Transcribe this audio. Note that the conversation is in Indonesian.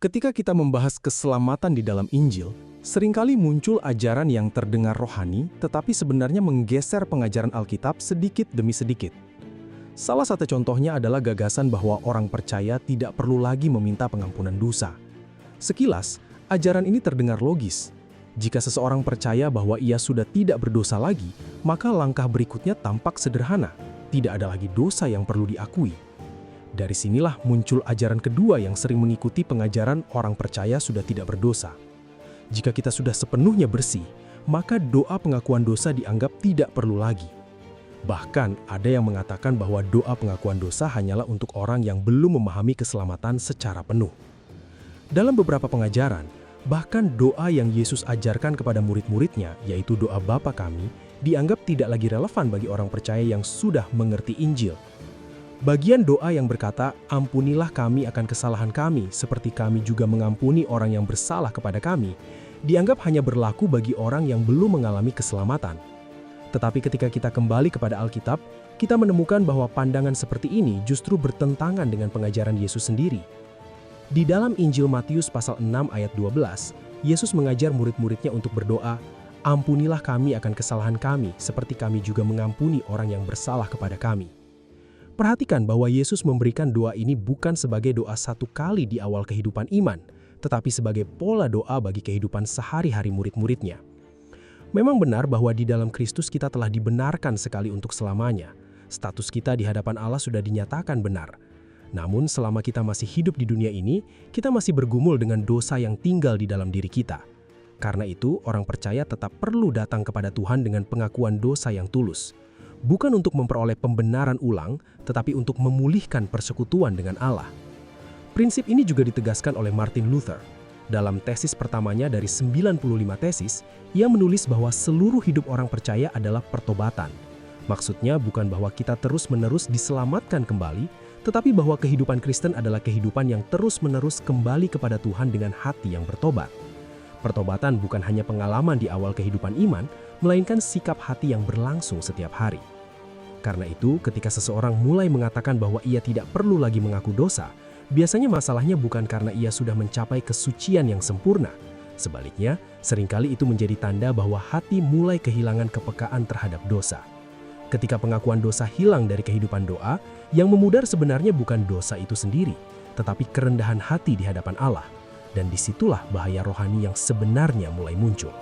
Ketika kita membahas keselamatan di dalam Injil, seringkali muncul ajaran yang terdengar rohani, tetapi sebenarnya menggeser pengajaran Alkitab sedikit demi sedikit. Salah satu contohnya adalah gagasan bahwa orang percaya tidak perlu lagi meminta pengampunan dosa. Sekilas, ajaran ini terdengar logis. Jika seseorang percaya bahwa ia sudah tidak berdosa lagi, maka langkah berikutnya tampak sederhana. Tidak ada lagi dosa yang perlu diakui. Dari sinilah muncul ajaran kedua yang sering mengikuti pengajaran orang percaya sudah tidak berdosa. Jika kita sudah sepenuhnya bersih, maka doa pengakuan dosa dianggap tidak perlu lagi. Bahkan ada yang mengatakan bahwa doa pengakuan dosa hanyalah untuk orang yang belum memahami keselamatan secara penuh. Dalam beberapa pengajaran, bahkan doa yang Yesus ajarkan kepada murid-muridnya, yaitu doa Bapa kami, dianggap tidak lagi relevan bagi orang percaya yang sudah mengerti Injil. Bagian doa yang berkata, "Ampunilah kami akan kesalahan kami, seperti kami juga mengampuni orang yang bersalah kepada kami," dianggap hanya berlaku bagi orang yang belum mengalami keselamatan. Tetapi ketika kita kembali kepada Alkitab, kita menemukan bahwa pandangan seperti ini justru bertentangan dengan pengajaran Yesus sendiri. Di dalam Injil Matius pasal 6 ayat 12, Yesus mengajar murid-muridnya untuk berdoa, "Ampunilah kami akan kesalahan kami, seperti kami juga mengampuni orang yang bersalah kepada kami." Perhatikan bahwa Yesus memberikan doa ini bukan sebagai doa satu kali di awal kehidupan iman, tetapi sebagai pola doa bagi kehidupan sehari-hari murid-muridnya. Memang benar bahwa di dalam Kristus kita telah dibenarkan sekali untuk selamanya. Status kita di hadapan Allah sudah dinyatakan benar. Namun selama kita masih hidup di dunia ini, kita masih bergumul dengan dosa yang tinggal di dalam diri kita. Karena itu, orang percaya tetap perlu datang kepada Tuhan dengan pengakuan dosa yang tulus. Bukan untuk memperoleh pembenaran ulang, tetapi untuk memulihkan persekutuan dengan Allah. Prinsip ini juga ditegaskan oleh Martin Luther. Dalam tesis pertamanya dari 95 tesis, ia menulis bahwa seluruh hidup orang percaya adalah pertobatan. Maksudnya bukan bahwa kita terus-menerus diselamatkan kembali, tetapi bahwa kehidupan Kristen adalah kehidupan yang terus-menerus kembali kepada Tuhan dengan hati yang bertobat. Pertobatan bukan hanya pengalaman di awal kehidupan iman, melainkan sikap hati yang berlangsung setiap hari. Karena itu, ketika seseorang mulai mengatakan bahwa ia tidak perlu lagi mengaku dosa, biasanya masalahnya bukan karena ia sudah mencapai kesucian yang sempurna. Sebaliknya, seringkali itu menjadi tanda bahwa hati mulai kehilangan kepekaan terhadap dosa. Ketika pengakuan dosa hilang dari kehidupan doa, yang memudar sebenarnya bukan dosa itu sendiri, tetapi kerendahan hati di hadapan Allah. Dan disitulah bahaya rohani yang sebenarnya mulai muncul.